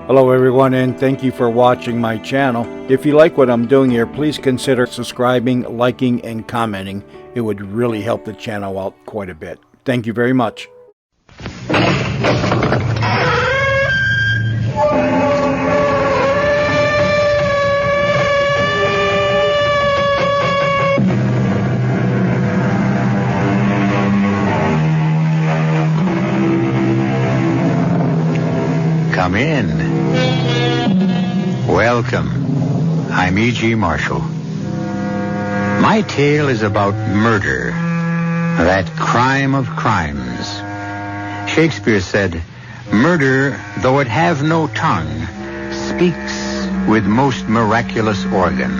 Hello everyone, and thank you for watching my channel. If you like what I'm doing here, please consider subscribing, liking, and commenting. It would really help the channel out quite a bit. Thank you very much. Come in. Welcome. I'm E.G. Marshall. My tale is about murder, that crime of crimes. Shakespeare said, "Murder, though it have no tongue, speaks with most miraculous organ."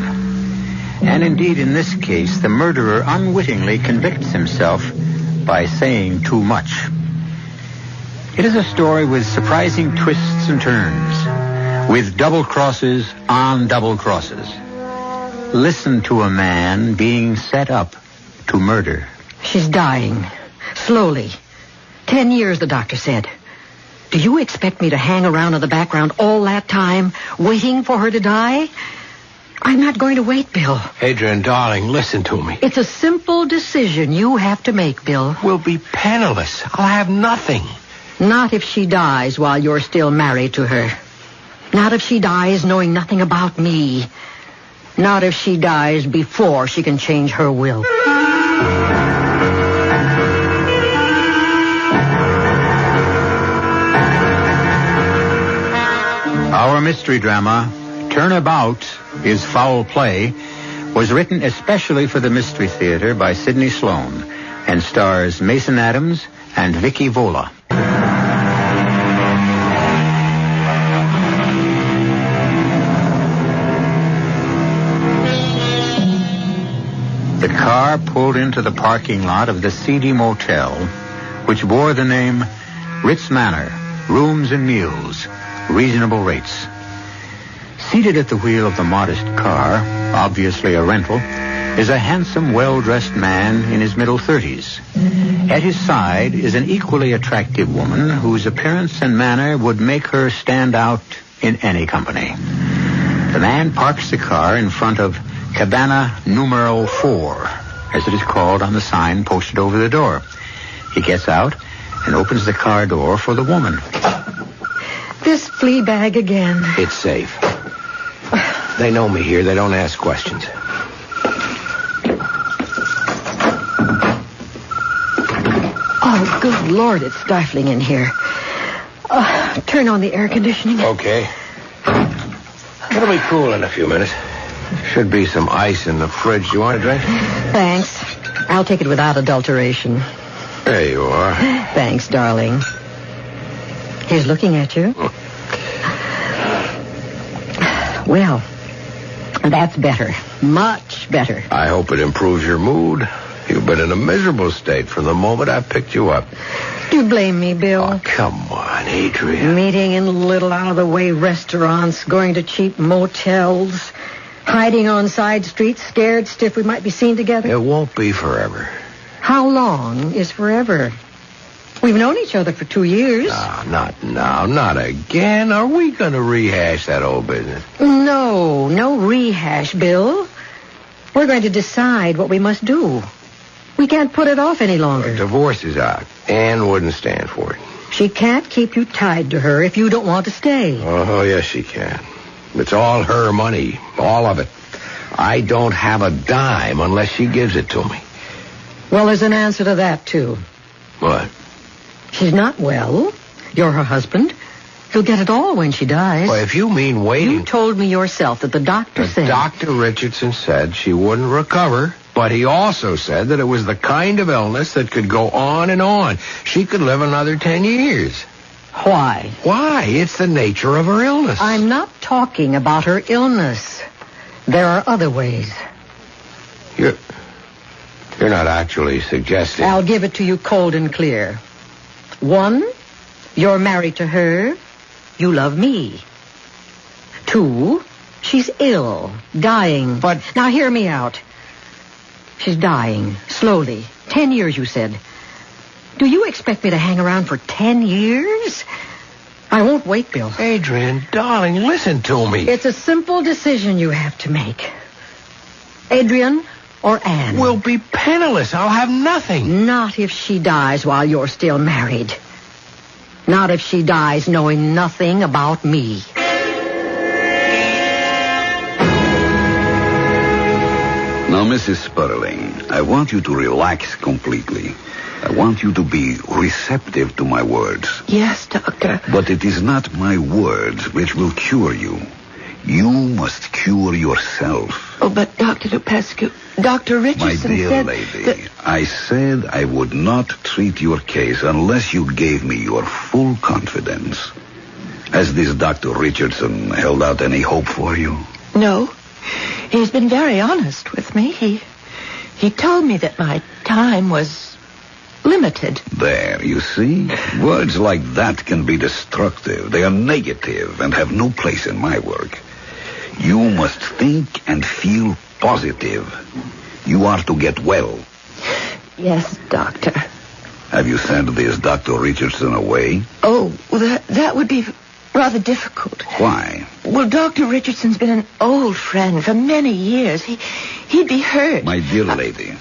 And indeed, in this case, the murderer unwittingly convicts himself by saying too much. It is a story with surprising twists and turns, with double crosses on double crosses. Listen to a man being set up to murder. She's dying. Slowly. 10 years, the doctor said. Do you expect me to hang around in the background all that time, waiting for her to die? I'm not going to wait, Bill. Adrian, darling, listen to me. It's a simple decision you have to make, Bill. We'll be penniless. I'll have nothing. Not if she dies while you're still married to her. Not if she dies knowing nothing about me. Not if she dies before she can change her will. Our mystery drama, Turnabout is Foul Play, was written especially for the Mystery Theater by Sidney Sloan and stars Mason Adams and Vicky Vola. The car pulled into the parking lot of the seedy motel, which bore the name Ritz Manor, Rooms and Meals, Reasonable Rates. Seated at the wheel of the modest car, obviously a rental, is a handsome, well-dressed man in his middle 30s. At his side is an equally attractive woman whose appearance and manner would make her stand out in any company. The man parks the car in front of Cabana Numero 4, as it is called on the sign posted over the door. He gets out and opens the car door for the woman. This flea bag again. It's safe. They know me here. They don't ask questions. Oh, good Lord, it's stifling in here. Turn on the air conditioning. Okay. It'll be cool in a few minutes. Should be some ice in the fridge. You want a drink? Thanks. I'll take it without adulteration. There you are. Thanks, darling. He's looking at you. Well, that's better. Much better. I hope it improves your mood. You've been in a miserable state from the moment I picked you up. Do you blame me, Bill? Oh, come on, Adrian. Meeting in little out-of-the-way restaurants, going to cheap motels, hiding on side streets, scared stiff we might be seen together. It won't be forever. How long is forever? We've known each other for 2 years. No, not now. Not again. Are we going to rehash that old business? No rehash, Bill. We're going to decide what we must do. We can't put it off any longer. Divorce is out. Anne wouldn't stand for it. She can't keep you tied to her if you don't want to stay. Oh, yes, she can. It's all her money. All of it. I don't have a dime unless she gives it to me. Well, there's an answer to that, too. What? She's not well. You're her husband. You'll get it all when she dies. Well, if you mean waiting... You told me yourself that the doctor said... Dr. Richardson said she wouldn't recover, but he also said that it was the kind of illness that could go on and on. She could live another 10 years. Why? Why? It's the nature of her illness. I'm not talking about her illness. There are other ways. You're not actually suggesting... I'll give it to you cold and clear. 1, you're married to her. You love me. 2, she's ill, dying. But... Now, hear me out. She's dying, slowly. 10 years, you said. Do you expect me to hang around for 10 years? I won't wait, Bill. Adrian, darling, listen to me. It's a simple decision you have to make. Adrian or Anne? We'll be penniless. I'll have nothing. Not if she dies while you're still married. Not if she dies knowing nothing about me. Now, Mrs. Sperling, I want you to relax completely. I want you to be receptive to my words. Yes, Doctor. But it is not my words which will cure you. You must cure yourself. Oh, but Dr. Lupescu, Dr. Richardson My dear said lady, that... I said I would not treat your case unless you gave me your full confidence. Has this Dr. Richardson held out any hope for you? No. He's been very honest with me. He told me that my time was limited. There, you see? Words like that can be destructive. They are negative and have no place in my work. You must think and feel positive. You are to get well. Yes, Doctor. Have you sent this Dr. Richardson away? Oh, that would be rather difficult. Why? Well, Dr. Richardson's been an old friend for many years. He'd be hurt. My dear lady,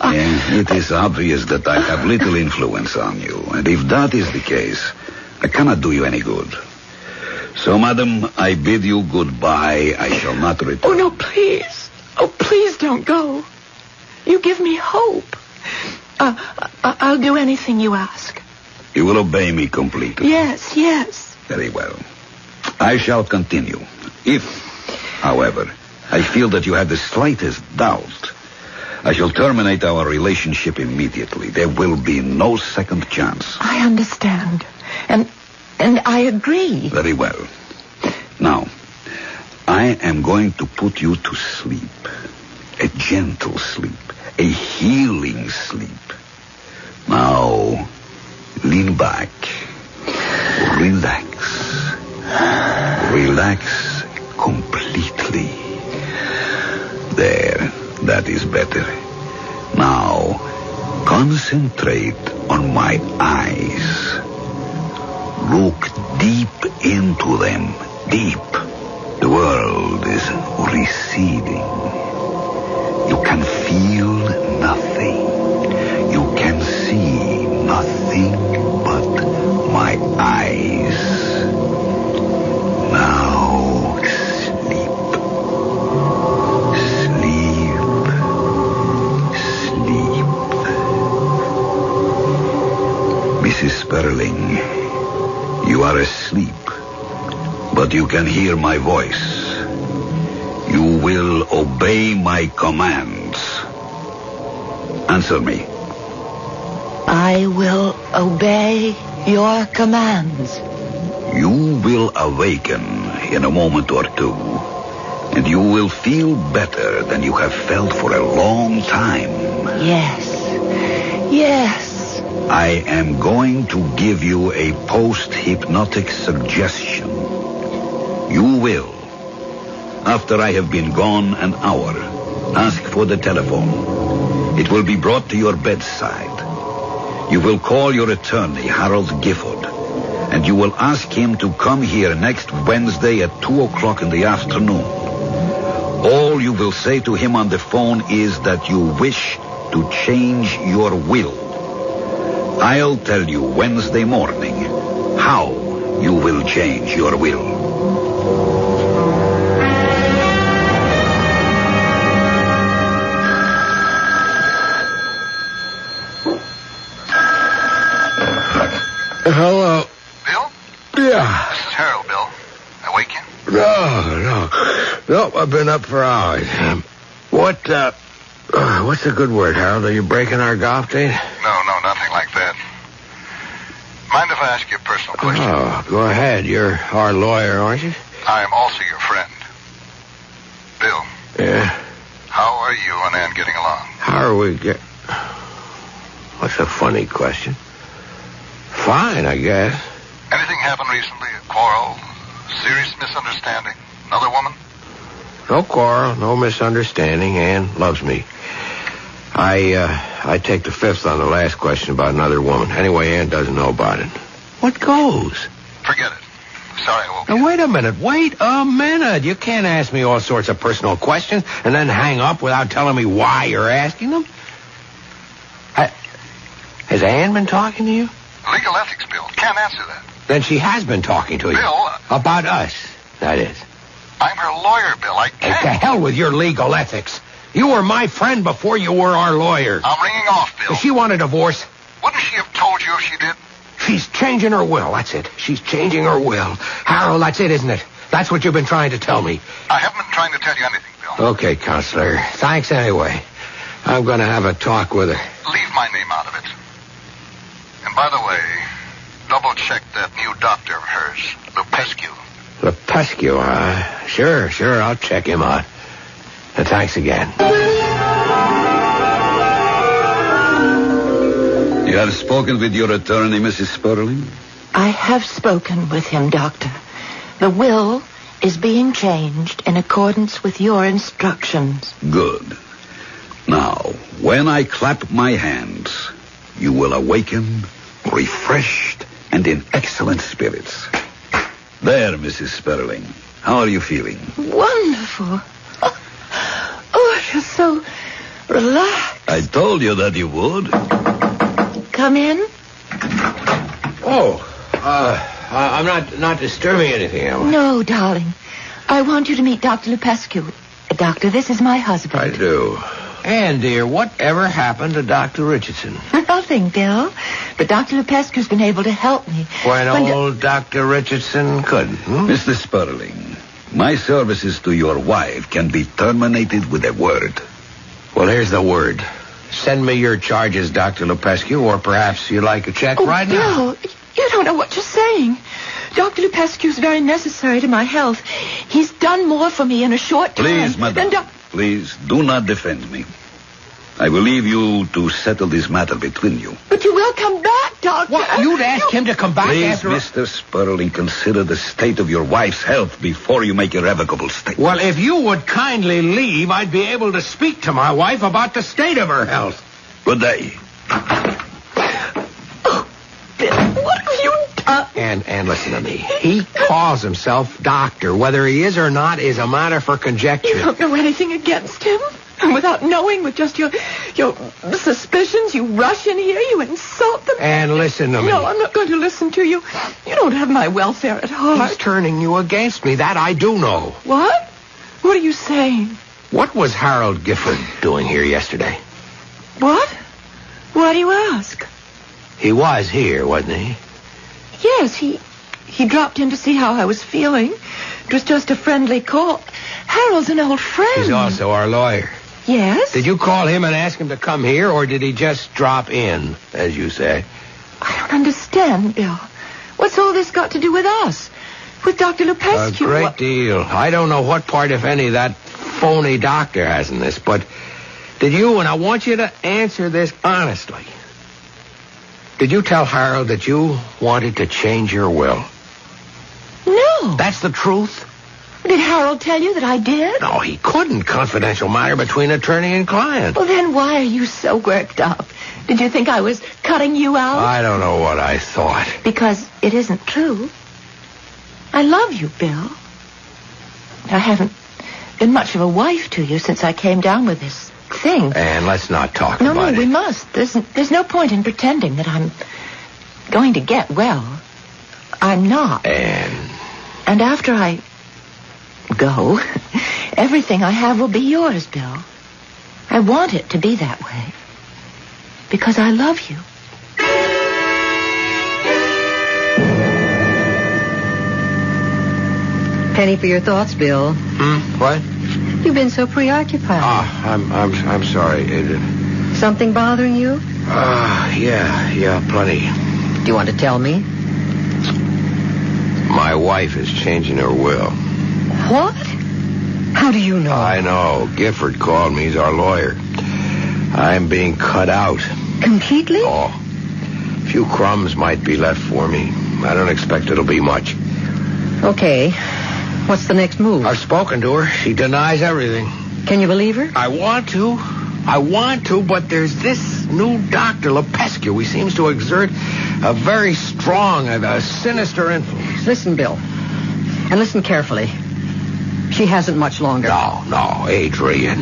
it is obvious that I have little influence on you. And if that is the case, I cannot do you any good. So, madam, I bid you goodbye. I shall not return. Oh, no, please. Oh, please don't go. You give me hope. I'll do anything you ask. You will obey me completely. Yes. Very well. I shall continue. If, however, I feel that you have the slightest doubt, I shall terminate our relationship immediately. There will be no second chance. I understand. And I agree. Very well. Now, I am going to put you to sleep. A gentle sleep. A healing sleep. Now, lean back. Relax. Relax completely. There, that is better. Now, concentrate on my eyes. Look deep into them. Deep. The world is receding. You can feel nothing. You can see nothing but my eyes. Now sleep. Sleep. Mrs. Sperling, you are asleep, but you can hear my voice. You will obey my commands. Answer me. I will obey your commands. You will awaken in a moment or two, and you will feel better than you have felt for a long time. Yes. I am going to give you a post-hypnotic suggestion. You will, after I have been gone an hour, ask for the telephone. It will be brought to your bedside. You will call your attorney, Harold Gifford, and you will ask him to come here next Wednesday at 2 o'clock in the afternoon. All you will say to him on the phone is that you wish to change your will. I'll tell you Wednesday morning how you will change your will. Hello. Bill? Yeah. This is Harold, Bill. I wake you? No, I've been up for hours. What's a good word, Harold? Are you breaking our golf date? No, nothing like that. Mind if I ask you a personal question? Oh, go ahead. You're our lawyer, aren't you? I am also your friend. Bill, Yeah. how are you and Ann getting along? How are we What's a funny question? Fine, I guess. Anything happened recently? A quarrel? Serious misunderstanding? Another woman? No quarrel, no misunderstanding. Ann loves me. I take the fifth on the last question about another woman. Anyway, Ann doesn't know about it. What goes? Forget it. sorry I woke Now, you. wait a minute. You can't ask me all sorts of personal questions and then hang up without telling me why you're asking them. Has Ann been talking to you? Legal ethics, Bill. Can't answer that. Then she has been talking to you. Bill, About us, that is. I'm her lawyer, Bill. I Hey, to can't. hell with your legal ethics. You were my friend before you were our lawyer. I'm ringing off, Bill. Does she want a divorce? Wouldn't she have told you if she did? She's changing her will, that's it. She's changing her will. Harold, that's it, isn't it? That's what you've been trying to tell me. I haven't been trying to tell you anything, Bill. Okay, Counselor. Thanks anyway. I'm going to have a talk with her. Leave my name out of it. And by the way, double-check that new doctor of hers, Lupescu. Lupescu, huh? Sure, I'll check him out. And thanks again. You have spoken with your attorney, Mrs. Sperling? I have spoken with him, Doctor. The will is being changed in accordance with your instructions. Good. Now, when I clap my hands, you will awaken, refreshed, and in excellent spirits. There, Mrs. Sperling. How are you feeling? Wonderful. Oh, I feel so relaxed. I told you that you would. Come in. I'm not disturbing anything, am I? No, darling. I want you to meet Dr. Lupescu. Doctor, this is my husband. I do. Ann, dear, whatever happened to Dr. Richardson? Nothing, Bill. But Dr. Lupescu's been able to help me. When old Dr. Richardson couldn't, Mr. Sperling, my services to your wife can be terminated with a word. Well, here's the word. Send me your charges, Dr. Lupescu, or perhaps you'd like a check right now. Bill, you don't know what you're saying. Dr. Lupescu's very necessary to my health. He's done more for me in a short time. Please, madam. than Please, do not defend me. I will leave you to settle this matter between you. But you will come back, Doctor. What? You'd ask him to come back Please, after... Mr. Sperling, consider the state of your wife's health before you make irrevocable statements. Well, if you would kindly leave, I'd be able to speak to my wife about the state of her health. Good day. Bill, what have you done? And listen to me. He calls himself doctor. Whether he is or not is a matter for You conjecture. don't know anything against him. And without knowing, with just your suspicions, you rush in here, you insult them. And listen to me. No, I'm not going to listen to you. You don't have my welfare at heart. He's turning you against me. That I do know. What? What are you saying? What was Harold Gifford doing here yesterday? What? Why do you ask? He was here, wasn't he? Yes, he dropped in to see how I was feeling. It was just a friendly call. Harold's an old friend. He's also our lawyer. Yes? Did you call him and ask him to come here, or did he just drop in, as you say? I don't understand, Bill. What's all this got to do with us? With Dr. A Lupescu? great deal. I don't know what part, if any, that phony doctor has in this, but did you, and I want you to answer this honestly, did you tell Harold that you wanted to change your will? No. That's the truth? Did Harold tell you that I did? No, he couldn't. Confidential matter between attorney and client. Well, then why are you so worked up? Did you think I was cutting you out? I don't know what I thought. Because it isn't true. I love you, Bill. I haven't been much of a wife to you since I came down with this thing. And let's not talk No, about it. we must. There's no point in pretending that I'm going to get well. I'm not. And after I go, everything I have will be yours, Bill. I want it to be that way. Because I love you. Penny for your thoughts, Bill. What? You've been so preoccupied. I'm sorry. Something bothering you? Yeah, plenty. Do you want to tell me? My wife is changing her will. What? How do you know? I know. Gifford called me. He's our lawyer. I'm being cut out. Completely? Oh. A few crumbs might be left for me. I don't expect it'll be much. Okay. What's the next move? I've spoken to her. She denies everything. Can you believe her? I want to, but there's this new Dr. Lupescu. He seems to exert a very strong and a sinister influence. Listen, Bill. And listen carefully. She hasn't much longer. No, Adrian.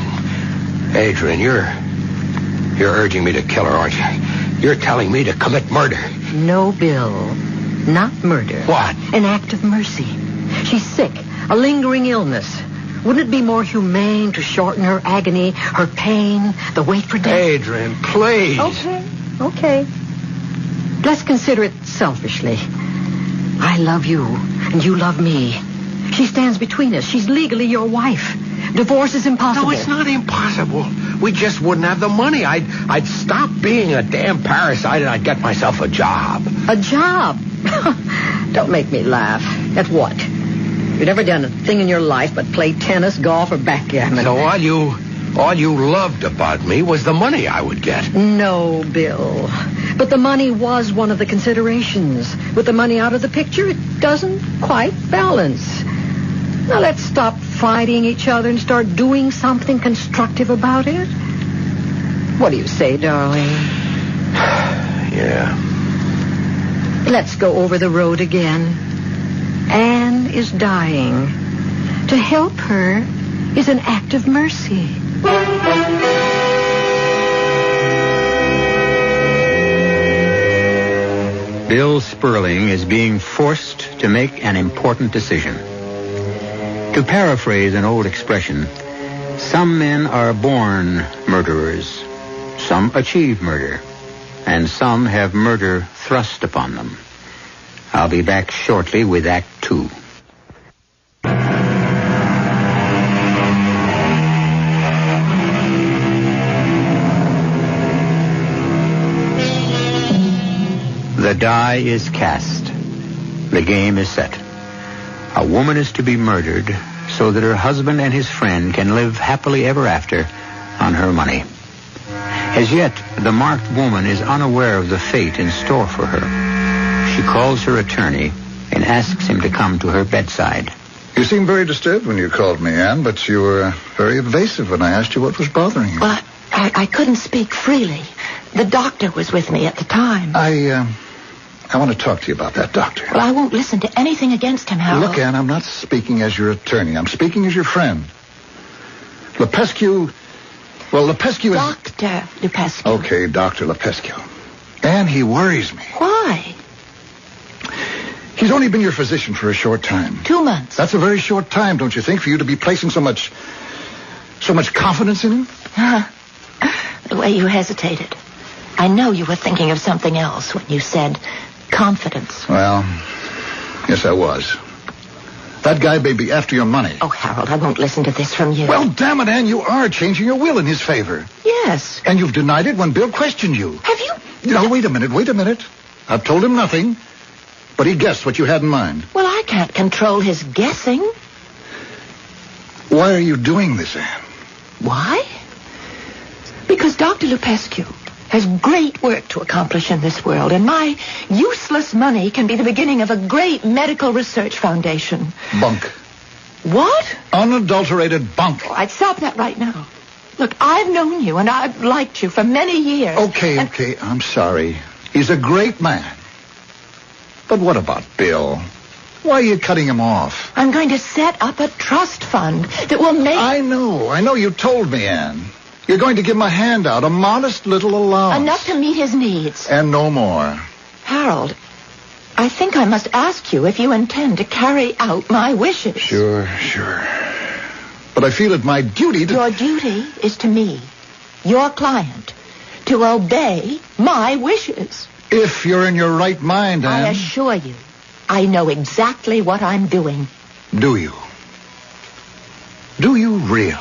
Adrian, you're urging me to kill her, aren't you? You're telling me to commit murder. No, Bill. Not murder. What? An act of mercy. She's sick. A lingering illness. Wouldn't it be more humane to shorten her agony, her pain, the wait for death? Adrian, please. Okay. Let's consider it selfishly. I love you, and you love me. She stands between us. She's legally your wife. Divorce is impossible. No, it's not impossible. We just wouldn't have the money. I'd stop being a damn parasite and I'd get myself a job. A job? Don't make me laugh. At what? You've never done a thing in your life but play tennis, golf, or backgammon. So all you loved about me was the money I would get. No, Bill. But the money was one of the considerations. With the money out of the picture, it doesn't quite balance. Now let's stop fighting each other and start doing something constructive about it. What do you say, darling? Yeah. Let's go over the road again. Anne is dying. To help her is an act of mercy. Bill Sperling is being forced to make an important decision. To paraphrase an old expression, some men are born murderers, some achieve murder, and some have murder thrust upon them. I'll be back shortly with Act 2. The die is cast. The game is set. A woman is to be murdered so that her husband and his friend can live happily ever after on her money. As yet, the marked woman is unaware of the fate in store for her. She calls her attorney and asks him to come to her bedside. You seemed very disturbed when you called me, Anne, but you were very evasive when I asked you what was bothering you. Well, I couldn't speak freely. The doctor was with me at the time. I want to talk to you about that doctor. Well, I won't listen to anything against him, Harold. Look, Anne, I'm not speaking as your attorney. I'm speaking as your friend. Lepescu is... Dr. Lepescu. Okay, Dr. Lepescu. Anne, he worries me. Why? He's only been your physician for a short time. 2 months. That's a very short time, don't you think, for you to be placing so much confidence in him? The way you hesitated. I know you were thinking of something else when you said confidence. Well, yes, I was. That guy may be after your money. Oh, Harold, I won't listen to this from you. Well, damn it, Anne, you are changing your will in his favor. Yes. And you've denied it when Bill questioned you. Have you? No, wait a minute. I've told him nothing, but he guessed what you had in mind. Well, I can't control his guessing. Why are you doing this, Anne? Why? Because Dr. Lepescu has great work to accomplish in this world, and my useless money can be the beginning of a great medical research foundation. Bunk. What? Unadulterated bunk. Oh, I'd stop that right now. Look, I've known you, and I've liked you for many years. Okay, I'm sorry. He's a great man. But what about Bill? Why are you cutting him off? I'm going to set up a trust fund that will make... I know. You told me, Anne. You're going to give him a handout, a modest little allowance. Enough to meet his needs. And no more. Harold, I think I must ask you if you intend to carry out my wishes. Sure. But I feel it my duty to... Your duty is to me, your client, to obey my wishes. If you're in your right mind, Anne. I assure you, I know exactly what I'm doing. Do you? Do you really?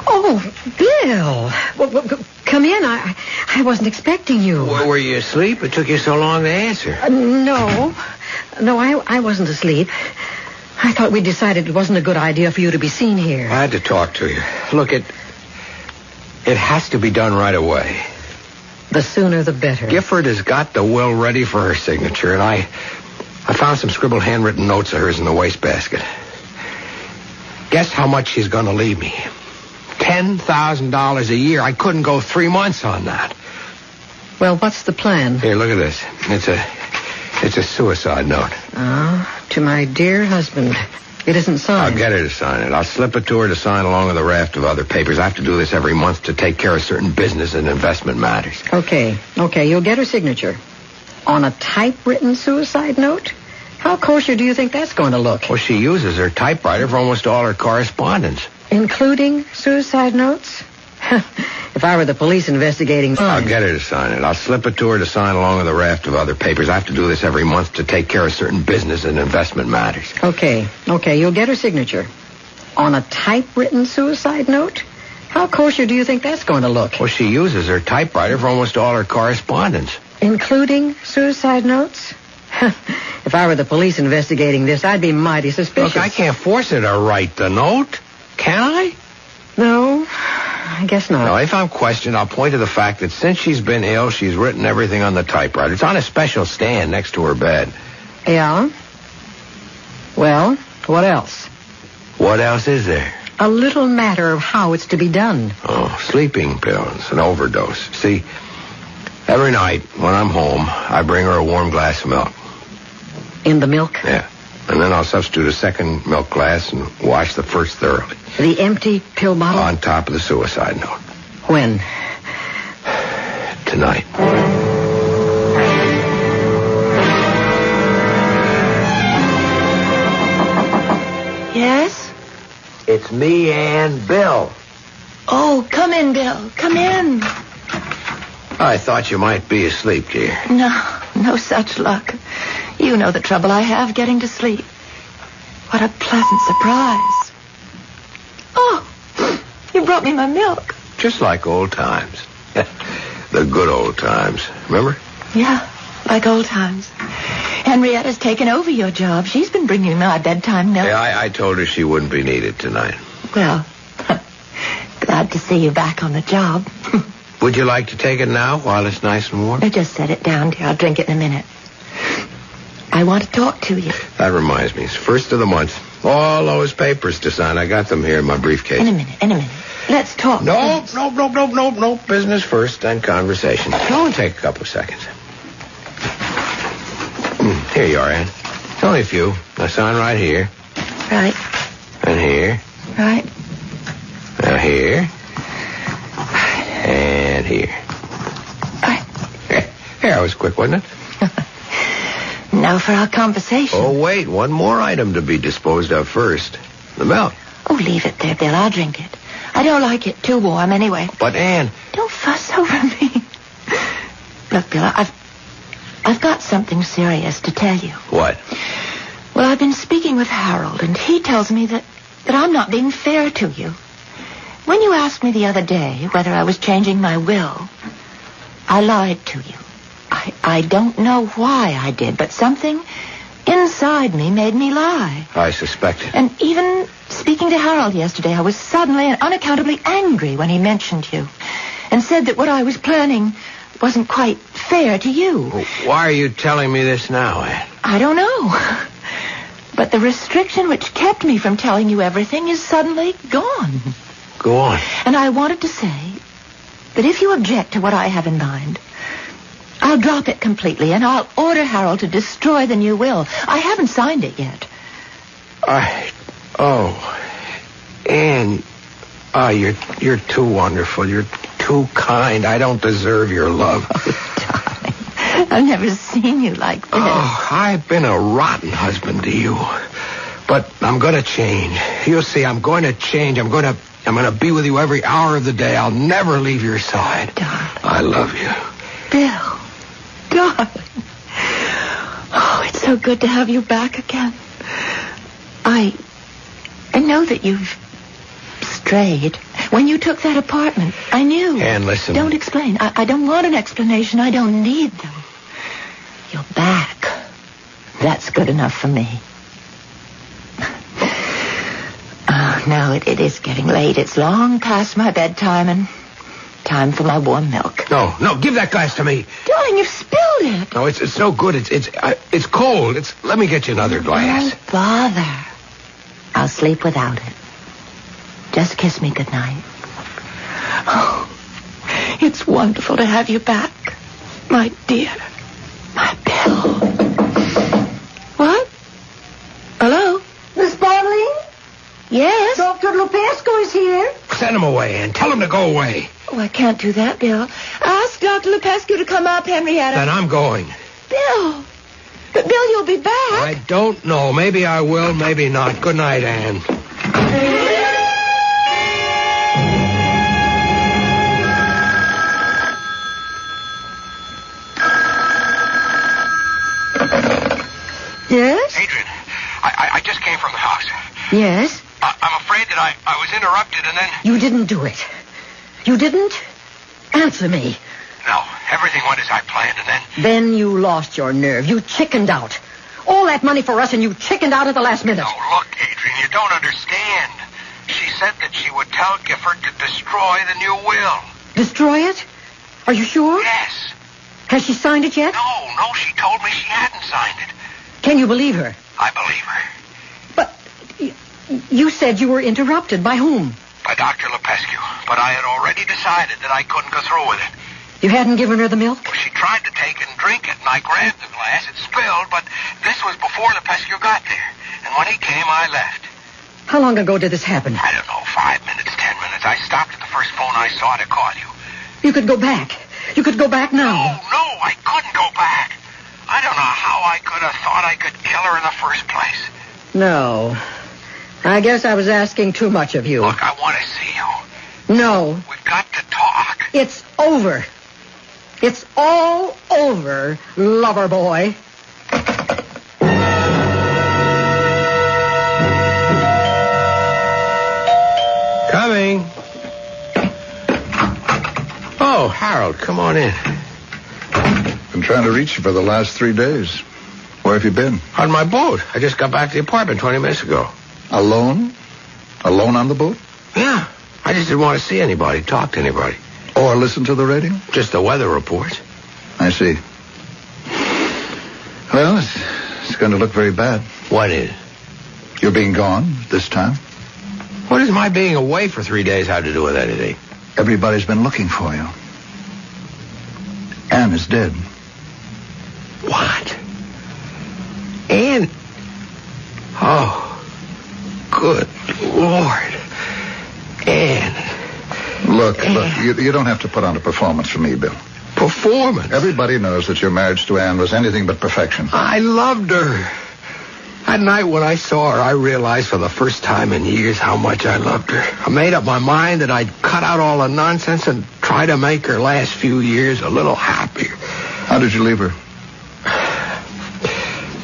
Oh, Bill. Well, come in. I wasn't expecting you. Were you asleep? It took you so long to answer. No, I wasn't asleep. I thought we decided it wasn't a good idea for you to be seen here. I had to talk to you. Look, it has to be done right away. The sooner the better. Gifford has got the will ready for her signature, and I found some scribbled handwritten notes of hers in the wastebasket. Guess how much she's going to leave me? $10,000 a year. I couldn't go 3 months on that. Well, what's the plan? Here, look at this. It's a suicide note. To my dear husband. It isn't signed. I'll get her to sign it. I'll slip it to her to sign along with a raft of other papers. I have to do this every month to take care of certain business and investment matters. Okay, you'll get her signature. On a typewritten suicide note? How kosher do you think that's going to look? Well, she uses her typewriter for almost all her correspondence. Including suicide notes? If I were the police investigating... I'll get her to sign it. I'll slip it to her to sign along with a raft of other papers. I have to do this every month to take care of certain business and investment matters. Okay, you'll get her signature. On a typewritten suicide note? How kosher do you think that's going to look? Well, she uses her typewriter for almost all her correspondence. Including suicide notes? If I were the police investigating this, I'd be mighty suspicious. Look, I can't force her to write the note. Can I? No, I guess not. Now, if I'm questioned, I'll point to the fact that since she's been ill, she's written everything on the typewriter. It's on a special stand next to her bed. Yeah? Well, what else? What else is there? A little matter of how it's to be done. Oh, sleeping pills, an overdose. See, every night when I'm home, I bring her a warm glass of milk. In the milk? Yeah. And then I'll substitute a second milk glass and wash the first thoroughly. The empty pill bottle? On top of the suicide note. When? Tonight. Yes? It's me and Bill. Oh, come in, Bill. Come in. I thought you might be asleep, dear. No such luck. You know the trouble I have getting to sleep. What a pleasant surprise. Oh, you brought me my milk. Just like old times. The good old times. Remember? Yeah, like old times. Henrietta's taken over your job. She's been bringing my bedtime milk. Yeah, I told her she wouldn't be needed tonight. Well, glad to see you back on the job. Would you like to take it now while it's nice and warm? Just set it down, dear. I'll drink it in a minute. I want to talk to you. That reminds me. It's first of the month. All those papers to sign. I got them here in my briefcase. In a minute. Let's talk. No. Business first, then conversation. Go and take a couple of seconds. Here you are, Ann. It's only a few. Now sign right here. Right. And here. Right. Now here. And here. Right. Here, that was quick, wasn't it? Now for our conversation. Oh, wait. One more item to be disposed of first. The milk. Oh, leave it there, Bill. I'll drink it. I don't like it too warm anyway. But, Ann... Don't fuss over me. Look, Bill, I've got something serious to tell you. What? Well, I've been speaking with Harold, and he tells me that I'm not being fair to you. When you asked me the other day whether I was changing my will, I lied to you. I don't know why I did, but something inside me made me lie. I suspected. And even speaking to Harold yesterday, I was suddenly and unaccountably angry when he mentioned you and said that what I was planning wasn't quite fair to you. Well, why are you telling me this now, Ann? I don't know. But the restriction which kept me from telling you everything is suddenly gone. Go on. And I wanted to say that if you object to what I have in mind, I'll drop it completely, and I'll order Harold to destroy the new will. I haven't signed it yet. Ann, you're too wonderful. You're too kind. I don't deserve your love. Oh, darling, I've never seen you like this. Oh, I've been a rotten husband to you. But I'm going to change. You'll see, I'm going to change. I'm going to be with you every hour of the day. I'll never leave your side. Darling. I love you. Bill. Darling. Oh, it's so good to have you back again. I know that you've strayed. When you took that apartment, I knew. Ann, listen. Don't explain. I don't want an explanation. I don't need them. You're back. That's good enough for me. Now it is getting late. It's long past my bedtime and time for my warm milk. No, give that glass to me. Darling, you've spilled it. No, it's no good. It's cold. Let me get you another glass. Don't bother. I'll sleep without it. Just kiss me goodnight. Oh, it's wonderful to have you back, my dear. My Bill. What? Hello? Miss Bowling? Yes? Dr. Lupescu is here. Send him away and tell him to go away. Oh, I can't do that, Bill. Ask Dr. Lupescu to come up, Henrietta. Then I'm going. Bill. But, Bill, you'll be back. I don't know. Maybe I will, maybe not. Good night, Anne. Yes? Adrian, I just came from the house. Yes? I'm afraid that I was interrupted and then... You didn't do it. You didn't? Answer me. No, everything went as I planned and then... Then you lost your nerve. You chickened out. All that money for us and you chickened out at the last minute. No, look, Adrian, you don't understand. She said that she would tell Gifford to destroy the new will. Destroy it? Are you sure? Yes. Has she signed it yet? No, she told me she hadn't signed it. Can you believe her? I believe her. But you said you were interrupted. By whom? By Dr. Lupescu. But I had already decided that I couldn't go through with it. You hadn't given her the milk? She tried to take and drink it, and I grabbed the glass. It spilled, but this was before Lupescu got there. And when he came, I left. How long ago did this happen? I don't know, 5 minutes, 10 minutes. I stopped at the first phone I saw to call you. You could go back. You could go back now. No, I couldn't go back. I don't know how I could have thought I could kill her in the first place. No. I guess I was asking too much of you. Look, I want to see you. No. We've got to talk. It's over. It's all over, lover boy. Coming. Oh, Harold, come on in. Been trying to reach you for the last 3 days. Where have you been? On my boat. I just got back to the apartment 20 minutes ago. Alone? Alone on the boat? Yeah. I just didn't want to see anybody, talk to anybody. Or listen to the radio? Just the weather reports. I see. Well, it's going to look very bad. What is? You're being gone this time. What does my being away for 3 days have to do with anything? Everybody's been looking for you. Anne is dead. What? Anne? Oh, good Lord. Anne. Look, you don't have to put on a performance for me, Bill. Performance? Everybody knows that your marriage to Anne was anything but perfection. I loved her. That night when I saw her, I realized for the first time in years how much I loved her. I made up my mind that I'd cut out all the nonsense and try to make her last few years a little happier. How did you leave her?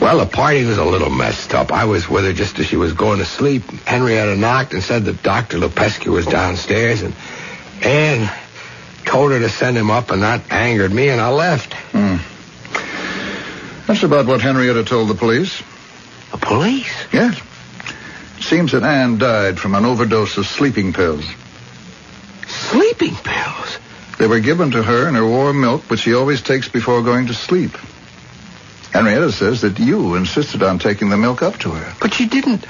Well, the party was a little messed up. I was with her just as she was going to sleep. Henrietta knocked and said that Dr. Lupescu was downstairs, and Anne told her to send him up, and that angered me, and I left. That's about what Henrietta told the police. The police? Yes. It seems that Anne died from an overdose of sleeping pills. Sleeping pills? They were given to her in her warm milk, which she always takes before going to sleep. Henrietta says that you insisted on taking the milk up to her. But she didn't.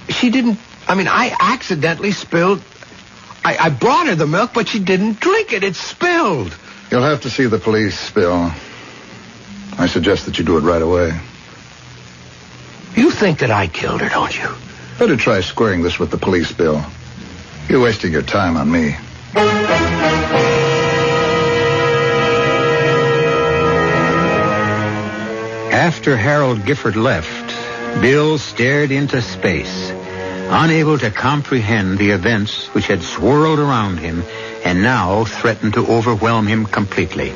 I mean, I accidentally spilled. I brought her the milk, but she didn't drink it. It spilled. You'll have to see the police, Bill. I suggest that you do it right away. You think that I killed her, don't you? Better try squaring this with the police, Bill. You're wasting your time on me. After Harold Gifford left, Bill stared into space, unable to comprehend the events which had swirled around him and now threatened to overwhelm him completely.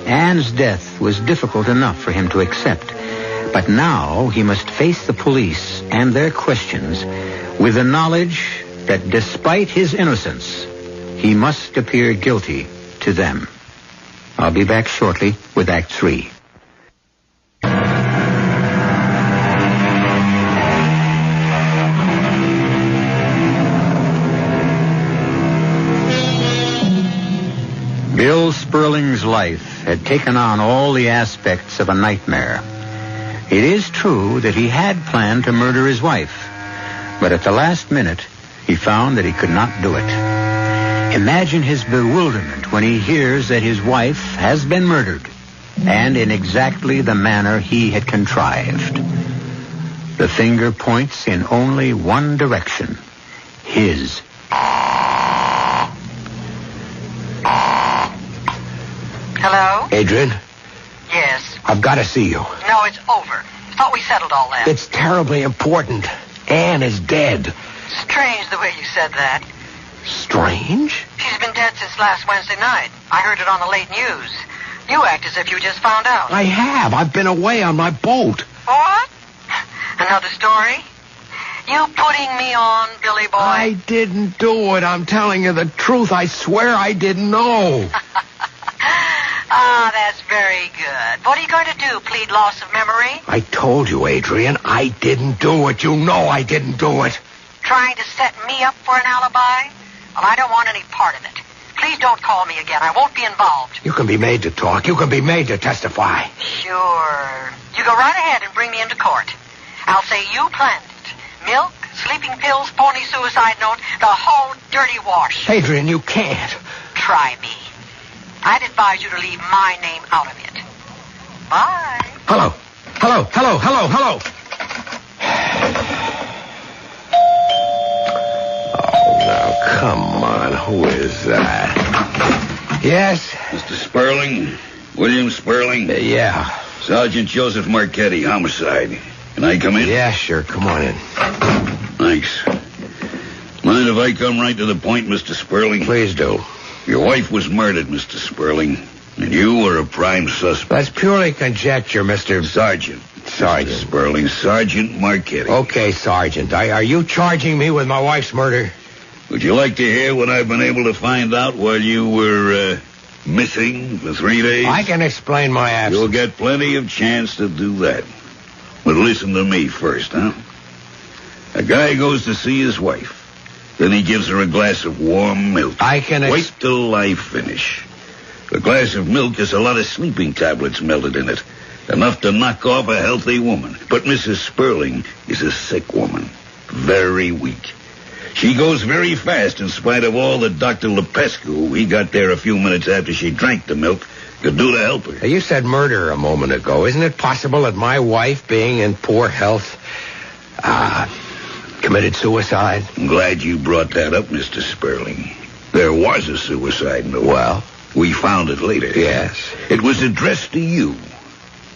Anne's death was difficult enough for him to accept, but now he must face the police and their questions with the knowledge that despite his innocence, he must appear guilty to them. I'll be back shortly with Act 3. Bill Sperling's life had taken on all the aspects of a nightmare. It is true that he had planned to murder his wife, but at the last minute, he found that he could not do it. Imagine his bewilderment when he hears that his wife has been murdered, and in exactly the manner he had contrived. The finger points in only one direction, his. Hello? Adrian, Yes. I've got to see you. No, it's over. Thought we settled all that. It's terribly important. Anne is dead. Strange the way you said that. Strange? She's been dead since last Wednesday night. I heard it on the late news. You act as if you just found out. I have. I've been away on my boat. What? Another story? You putting me on, Billy boy? I didn't do it. I'm telling you the truth. I swear I didn't know. Ah, that's very good. What are you going to do, plead loss of memory? I told you, Adrian, I didn't do it. You know I didn't do it. Trying to set me up for an alibi? Well, I don't want any part of it. Please don't call me again. I won't be involved. You can be made to talk. You can be made to testify. Sure. You go right ahead and bring me into court. I'll say you planned it. Milk, sleeping pills, phony suicide note, the whole dirty wash. Adrian, you can't. Try me. I'd advise you to leave my name out of it. Bye. Hello. Hello. Hello. Hello. Hello. Oh, now, come on. Who is that? Yes? Mr. Sperling? William Sperling? Yeah. Sergeant Joseph Marchetti, homicide. Can I come in? Yeah, sure. Come on in. Thanks. Mind if I come right to the point, Mr. Sperling? Please do. Your wife was murdered, Mr. Sperling, and you were a prime suspect. That's purely conjecture, Mr. Sergeant. Sergeant. Mr. Sperling, Sergeant Marchetti. Okay, Sergeant. Are you charging me with my wife's murder? Would you like to hear what I've been able to find out while you were, missing for 3 days? I can explain my absence. You'll get plenty of chance to do that. But listen to me first, huh? A guy goes to see his wife. Then he gives her a glass of warm milk. Wait till I finish. A glass of milk has a lot of sleeping tablets melted in it. Enough to knock off a healthy woman. But Mrs. Sperling is a sick woman. Very weak. She goes very fast in spite of all that Dr. Lepescu, he got there a few minutes after she drank the milk, could do to help her. You said murder a moment ago. Isn't it possible that my wife, being in poor health, committed suicide? I'm glad you brought that up, Mr. Sperling. There was a suicide note. Well? We found it later. Yes. It was addressed to you.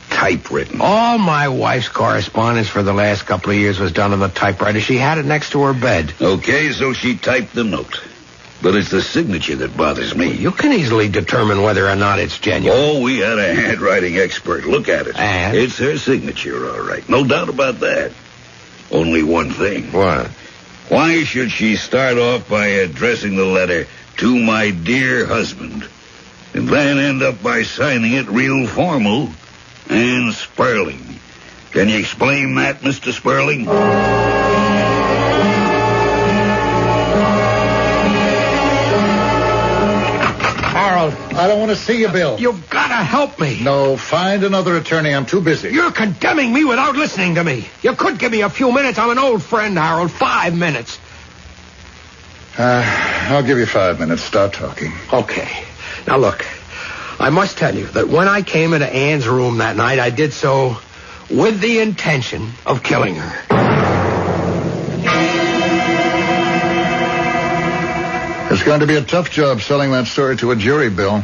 Typewritten. All my wife's correspondence for the last couple of years was done on the typewriter. She had it next to her bed. Okay, so she typed the note. But it's the signature that bothers me. You can easily determine whether or not it's genuine. Oh, we had a handwriting expert look at it. And? It's her signature, all right. No doubt about that. Only one thing. What? Why should she start off by addressing the letter to my dear husband and then end up by signing it real formal, Anne Sperling? Can you explain that, Mr. Sperling? Harold. I don't want to see you, Bill. You've got to help me. No, find another attorney. I'm too busy. You're condemning me without listening to me. You could give me a few minutes. I'm an old friend, Harold. 5 minutes. I'll give you 5 minutes. Start talking. Okay. Now, look. I must tell you that when I came into Anne's room that night, I did so with the intention of killing her. It's going to be a tough job selling that story to a jury, Bill.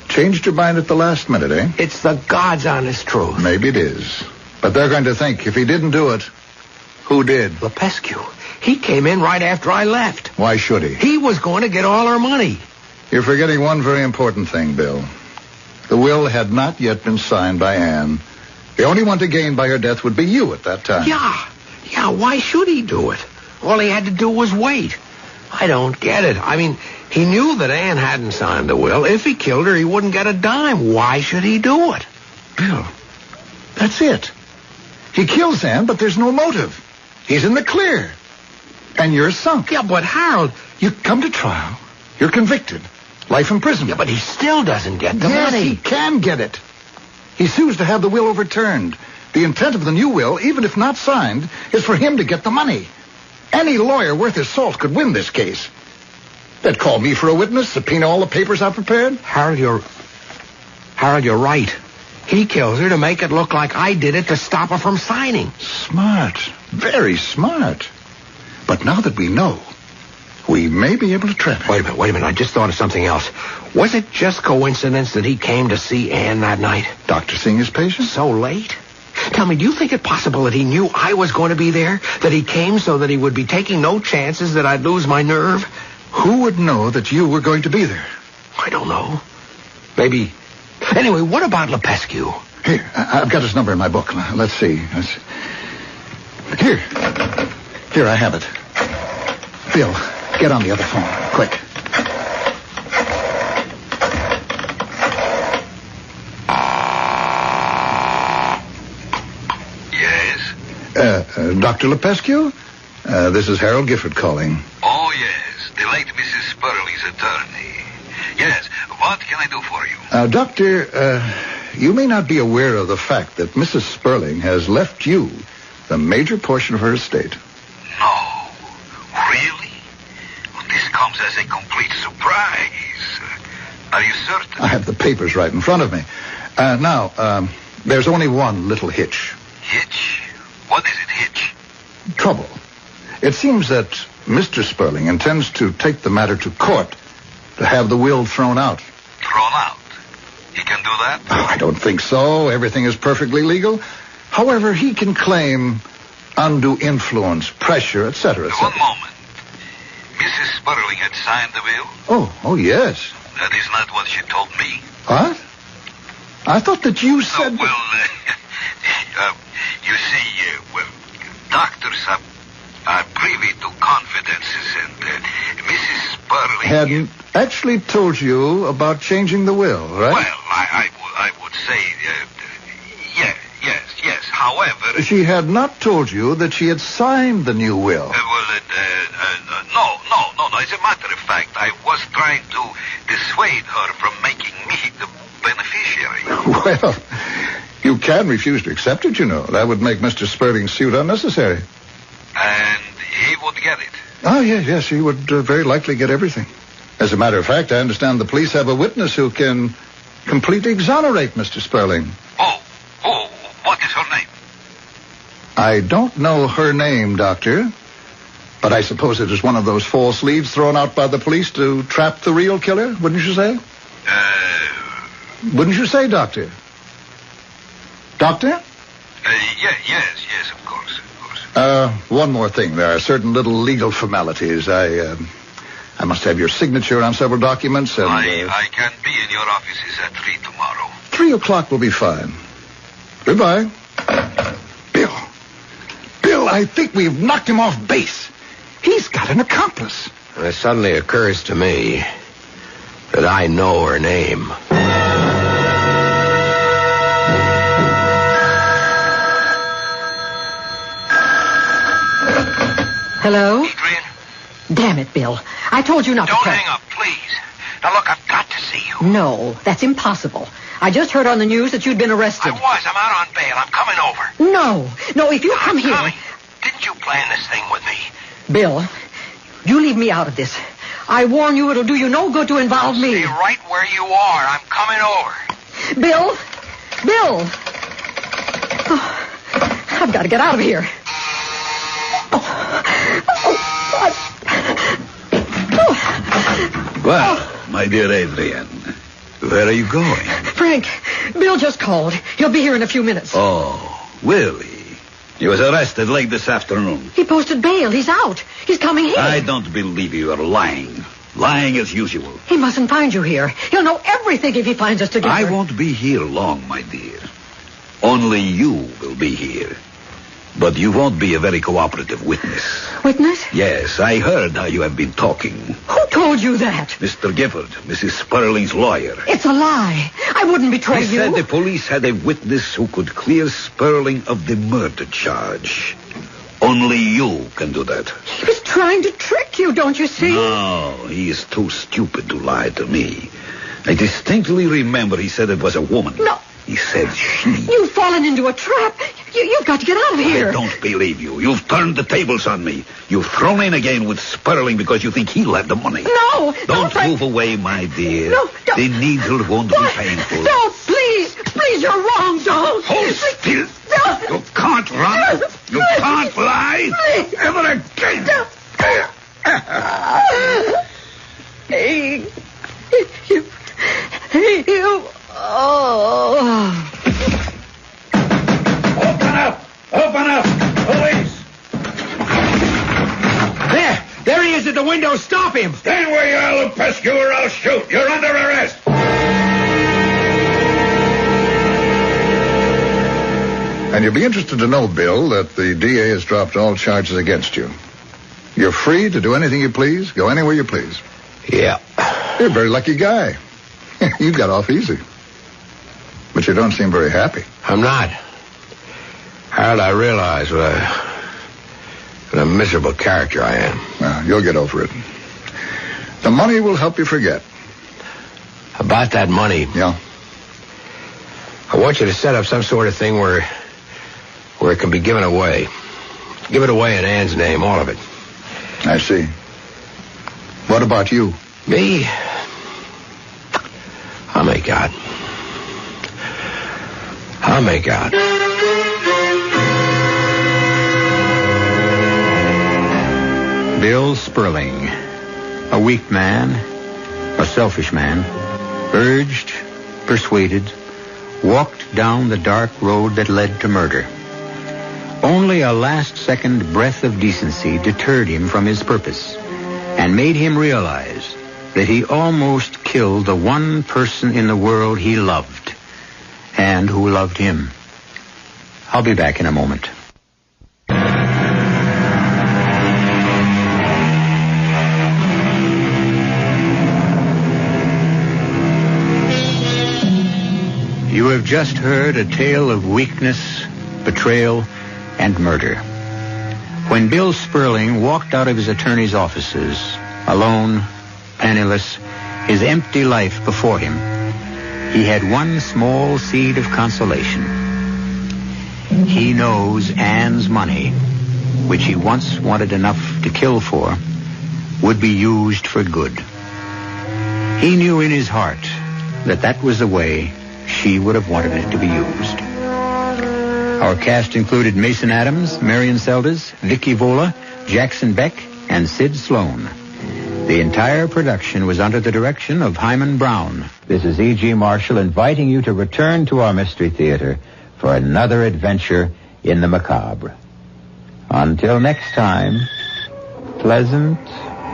Changed your mind at the last minute, eh? It's the God's honest truth. Maybe it is. But they're going to think, if he didn't do it, who did? Lepescu. He came in right after I left. Why should he? He was going to get all our money. You're forgetting one very important thing, Bill. The will had not yet been signed by Anne. The only one to gain by her death would be you at that time. Yeah, why should he do it? All he had to do was wait. I don't get it. I mean, he knew that Anne hadn't signed the will. If he killed her, he wouldn't get a dime. Why should he do it? Bill, that's it. He kills Anne, but there's no motive. He's in the clear. And you're sunk. Yeah, but Harold... You come to trial. You're convicted. Life imprisonment. Yeah, but he still doesn't get the money. Yes, he can get it. He sues to have the will overturned. The intent of the new will, even if not signed, is for him to get the money. Any lawyer worth his salt could win this case. They'd call me for a witness, subpoena all the papers I prepared. Harold, you're right. He kills her to make it look like I did it to stop her from signing. Smart. Very smart. But now that we know, we may be able to trap him. Wait a minute. I just thought of something else. Was it just coincidence that he came to see Anne that night? Doctor seeing his patient? So late? Tell me, do you think it possible that he knew I was going to be there? That he came so that he would be taking no chances that I'd lose my nerve? Who would know that you were going to be there? I don't know. Maybe. Anyway, what about Lepescu? Here, I've got his number in my book. Let's see. Here, I have it. Bill, get on the other phone, quick. Yes? Dr. Lepescu? This is Harold Gifford calling. Oh, yes. The late Mrs. Sperling's attorney. Yes. What can I do for you? Doctor, you may not be aware of the fact that Mrs. Sperling has left you the major portion of her estate. No. Really? Well, this comes as a complete surprise. Are you certain? I have the papers right in front of me. Now, there's only one little hitch. Hitch? What is it, hitch? Trouble. It seems that Mr. Sperling intends to take the matter to court to have the will thrown out. Thrown out? He can do that? Oh, I don't think so. Everything is perfectly legal. However, he can claim undue influence, pressure, etc., etc. One moment. Mrs. Sperling had signed the will? Oh, yes. That is not what she told me. What? I thought that you said... No, well, you see, doctors are privy to confidences, and Mrs. Sperling... Hadn't actually told you about changing the will, right? Well, I would say, yes. However... She had not told you that she had signed the new will. No. As a matter of fact, I was trying to dissuade her from making me the beneficiary. Well, you can refuse to accept it, you know. That would make Mr. Sperling's suit unnecessary. And he would get it? Oh, yes, he would very likely get everything. As a matter of fact, I understand the police have a witness who can completely exonerate Mr. Sperling. Oh, what is her name? I don't know her name, Doctor, but I suppose it is one of those false leads thrown out by the police to trap the real killer, wouldn't you say? Wouldn't you say, Doctor? Doctor? Yes, of course. One more thing. There are certain little legal formalities. I must have your signature on several documents, and... I can be in your offices at 3 tomorrow. 3 o'clock will be fine. Goodbye. Bill, I think we've knocked him off base. He's got an accomplice. And it suddenly occurs to me that I know her name. Hello? Adrian? Damn it, Bill. I told you not to Don't call. hang up, please. Now, look, I've got to see you. No, that's impossible. I just heard on the news that you'd been arrested. I'm out on bail. I'm coming over. No, if you come here... Coming. Didn't you plan this thing with me? Bill, you leave me out of this. I warn you, it'll do you no good to involve me. Stay right where you are. I'm coming over. Bill! Oh, I've got to get out of here. Well, my dear Adrian, where are you going? Frank, Bill just called. He'll be here in a few minutes. Oh, really? He was arrested late this afternoon. He posted bail. He's out. He's coming here. I don't believe you are lying. Lying as usual. He mustn't find you here. He'll know everything if he finds us together. I won't be here long, my dear. Only you will be here. But you won't be a very cooperative witness. Witness? Yes, I heard how you have been talking. Who told you that? Mr. Gifford, Mrs. Sperling's lawyer. It's a lie. I wouldn't betray He you. said the police had a witness who could clear Sperling of the murder charge. Only you can do that. He was trying to trick you, don't you see? No, he is too stupid to lie to me. I distinctly remember he said it was a woman. No. He said she. You've fallen into a trap. You've got to get out of here. I don't believe you. You've turned the tables on me. You've thrown in again with Sperling because you think he'll have the money. No. Don't move away, my dear. No, don't. The needle won't be painful. Don't, please. Please, you're wrong. Don't. Hold still. Don't. You can't run. You can't fly. Please. Ever again. Hey. You. Oh. Open up! Open up! Police! There he is at the window. Stop him. Stand where you are, Lupescu, or I'll shoot. You're under arrest. And you'll be interested to know, Bill, that the DA has dropped all charges against you. You're free to do anything you please, go anywhere you please. Yeah. You're a very lucky guy. You got off easy. But you don't seem very happy. I'm not. Harold, I realize what a miserable character I am. Well, you'll get over it. The money will help you forget. About that money, Yeah. I want you to set up some sort of thing where it can be given away. Give it away in Ann's name, all of it. I see. What about you? Me? I'll make out. I'll make out. Bill Sperling, a weak man, a selfish man, urged, persuaded, walked down the dark road that led to murder. Only a last-second breath of decency deterred him from his purpose and made him realize that he almost killed the one person in the world he loved and who loved him. I'll be back in a moment. You have just heard a tale of weakness, betrayal, and murder. When Bill Sperling walked out of his attorney's offices, alone, penniless, his empty life before him, he had one small seed of consolation. He knows Ann's money, which he once wanted enough to kill for, would be used for good. He knew in his heart that that was the way she would have wanted it to be used. Our cast included Mason Adams, Marion Seldes, Vicky Vola, Jackson Beck, and Sid Sloan. The entire production was under the direction of Hyman Brown. This is E.G. Marshall inviting you to return to our Mystery Theater for another adventure in the macabre. Until next time, pleasant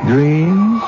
dreams.